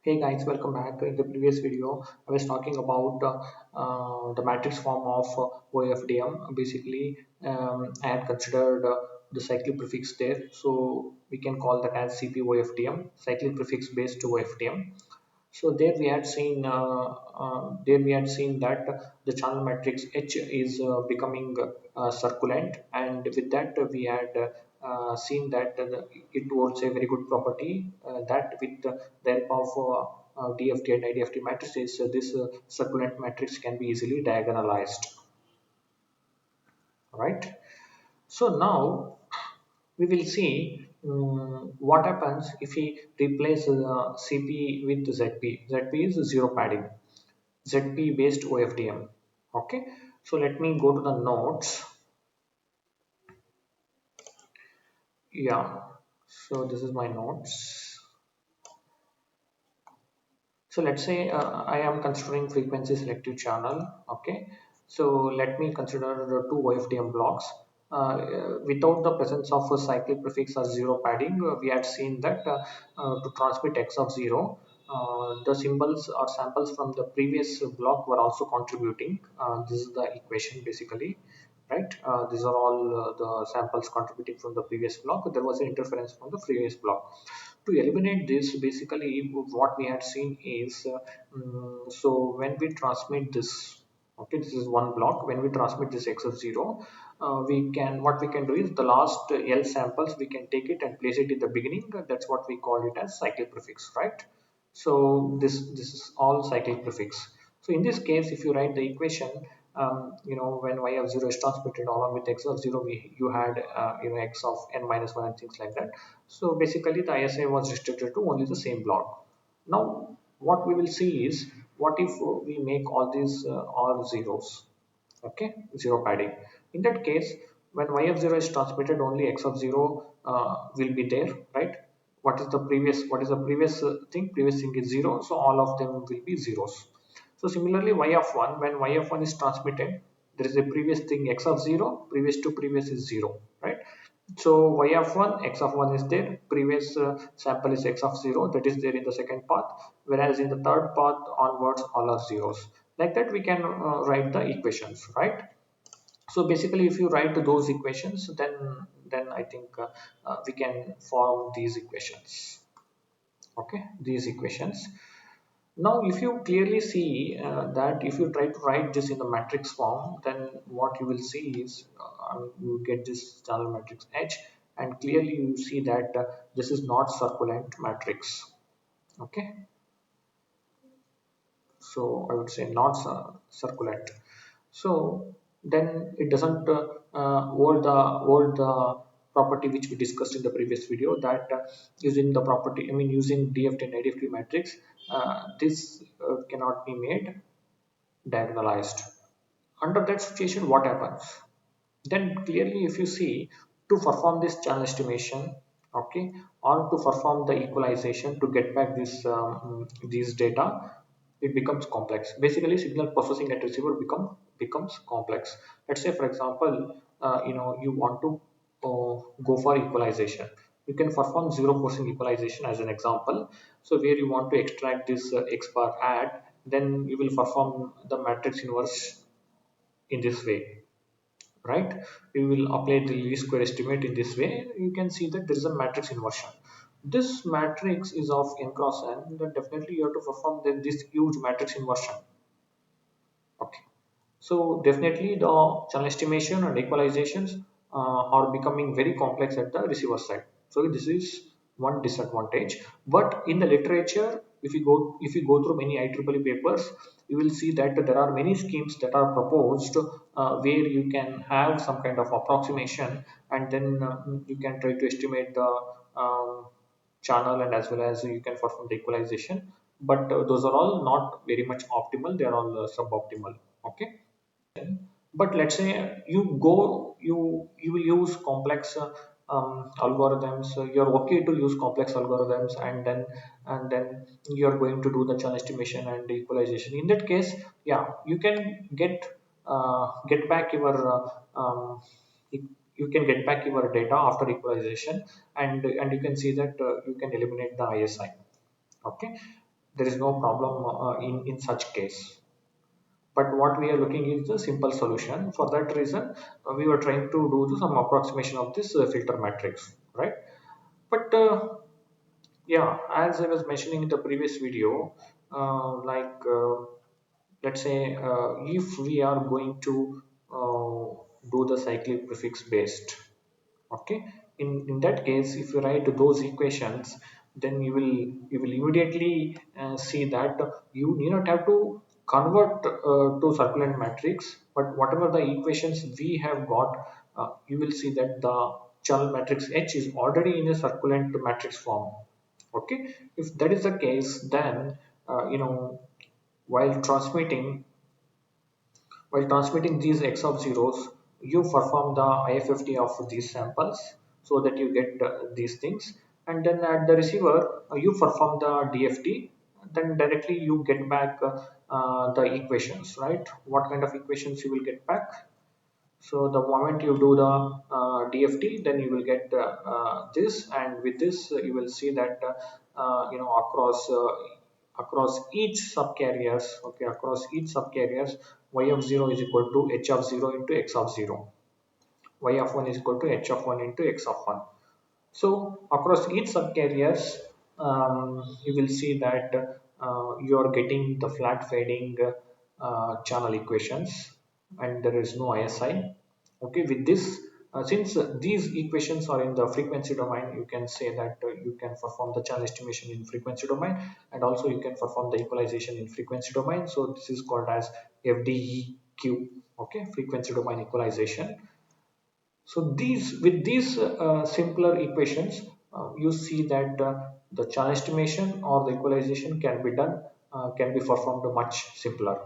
Hey guys, welcome back. In the previous video, I was talking about the matrix form of OFDM. Basically, I had considered the cyclic prefix there, so we can call that as CP-OFDM, cyclic prefix based OFDM. So there we had seen that the channel matrix H is becoming circulant, and with that we had seen that it holds a very good property that with the help of DFT and IDFT matrices, this circulant matrix can be easily diagonalized. Right. So now we will see what happens if we replace CP with ZP. ZP is zero padding. ZP based OFDM. Okay, so let me go to the notes. Yeah, so this is my notes. So let's say I am considering frequency selective channel. Okay, so let me consider the two OFDM blocks. Without the presence of a cyclic prefix or zero padding, we had seen that to transmit x of 0, the symbols or samples from the previous block were also contributing. This is the equation basically, right? These are all the samples contributing from the previous block. There was an interference from the previous block. To eliminate this, basically what we had seen is so when we transmit this, okay, this is one block. When we transmit this x of 0, we can what we can do is the last L samples we can take it and place it in the beginning. That's what we call it as cyclic prefix, right? So this is all cyclic prefix. So in this case, if you write the equation, when y of 0 is transmitted along with x of 0, you had x of n minus 1 and things like that. So basically the ISA was restricted to only the same block. Now what we will see is, what if we make all these all zeros, okay, zero padding. In that case, when y of 0 is transmitted, only x of 0 will be there, right? What is the previous thing is 0, so all of them will be zeros. So similarly, y of 1, when y of 1 is transmitted, there is a previous thing x of 0, previous to previous is 0, right? So y of 1, x of 1 is there, previous sample is x of 0, that is there in the second path, whereas in the third path onwards all are zeros. Like that we can write the equations, right? So basically if you write those equations, then I think we can form these equations. Okay, these equations. Now if you clearly see that if you try to write this in the matrix form, then what you will see is you get this channel matrix H, and clearly you see that this is not circulant matrix. Okay, so I would say not circulant. So then it doesn't hold the property which we discussed in the previous video, that using the property, I mean using DFT and IDFT matrix, this cannot be made diagonalized. Under that situation, what happens? Then clearly if you see, to perform this channel estimation, okay, or to perform the equalization to get back this these data, it becomes complex. Basically signal processing at receiver becomes complex. Let's say for example, you want to go for equalization. You can perform zero forcing equalization as an example. So where you want to extract this x bar add, then you will perform the matrix inverse in this way, right? We will apply the least square estimate in this way. You can see that there is a matrix inversion. This matrix is of n cross n, then definitely you have to perform this huge matrix inversion. Okay, so definitely the channel estimation and equalizations are becoming very complex at the receiver side. So this is one disadvantage. But in the literature, if you go through many IEEE papers, you will see that there are many schemes that are proposed where you can have some kind of approximation, and then you can try to estimate the channel, and as well as you can perform the equalization. But those are all not very much optimal, they are all suboptimal. Okay, but let's say you will use complex algorithms. You're okay to use complex algorithms, and then you're going to do the channel estimation and equalization. In that case, yeah, you can get back your you can get back your data after equalization, and you can see that you can eliminate the ISI. Okay, there is no problem in such case. But what we are looking is the simple solution. For that reason, we were trying to do some approximation of this filter matrix, right? But yeah, as I was mentioning in the previous video, let's say if we are going to do the cyclic prefix based, okay, in that case, if you write those equations, then you will immediately see that you need not have to convert to circulant matrix, but whatever the equations we have got, you will see that the channel matrix H is already in a circulant matrix form. Okay, if that is the case, then while transmitting while transmitting these x of zeros, you perform the IFFT of these samples so that you get these things, and then at the receiver you perform the DFT. Then directly you get back the equations, right? What kind of equations you will get back? So the moment you do the DFT, then you will get this, and with this you will see that across each subcarriers, okay, across each subcarriers, y of 0 is equal to h of 0 into x of 0, y of 1 is equal to h of 1 into x of 1. So across each subcarriers, you will see that you are getting the flat fading channel equations, and there is no ISI. Okay, with this, since these equations are in the frequency domain, you can say that you can perform the channel estimation in frequency domain, and also you can perform the equalization in frequency domain. So this is called as FDEQ. Okay, frequency domain equalization. So these simpler equations, you see that the channel estimation or the equalization can be performed much simpler.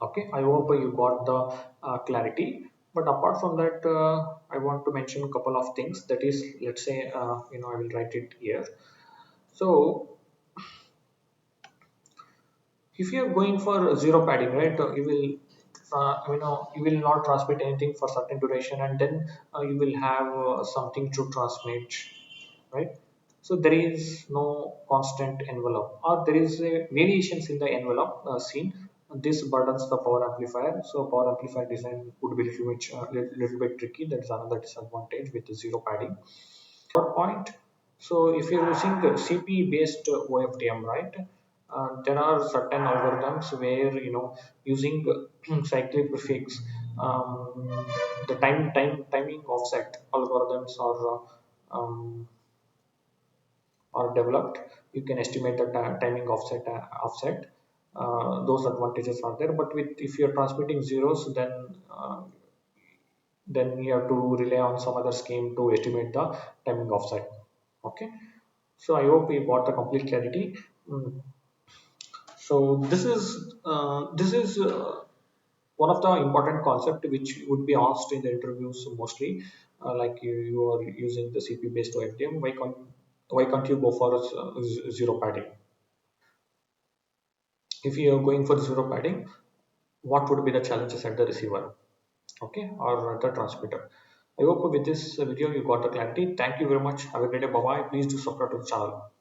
Okay, I hope you got the clarity. But apart from that, I want to mention a couple of things. That is, let's say, I will write it here. So if you are going for zero padding, right, you will not transmit anything for certain duration, and then you will have something to transmit, right? So there is no constant envelope, or there is a variations in the envelope seen. This burdens the power amplifier, so power amplifier design would be little bit tricky. That's another disadvantage with the zero padding. Point. So if you're using CP based OFDM, right? There are certain algorithms where using cyclic prefix, the timing offset algorithms are developed. You can estimate the timing offset. Those advantages are there, but with if you're transmitting zeros, then you have to rely on some other scheme to estimate the timing offset. Okay, so I hope we got the complete clarity. Mm. So this is one of the important concept which would be asked in the interviews mostly. Like you are using the CP based OFDM, why can't you go for zero padding? If you are going for zero padding, what would be the challenges at the receiver, okay, or the transmitter? I hope with this video you got the clarity. Thank you very much. Have a great day. Bye bye. Please do subscribe to the channel.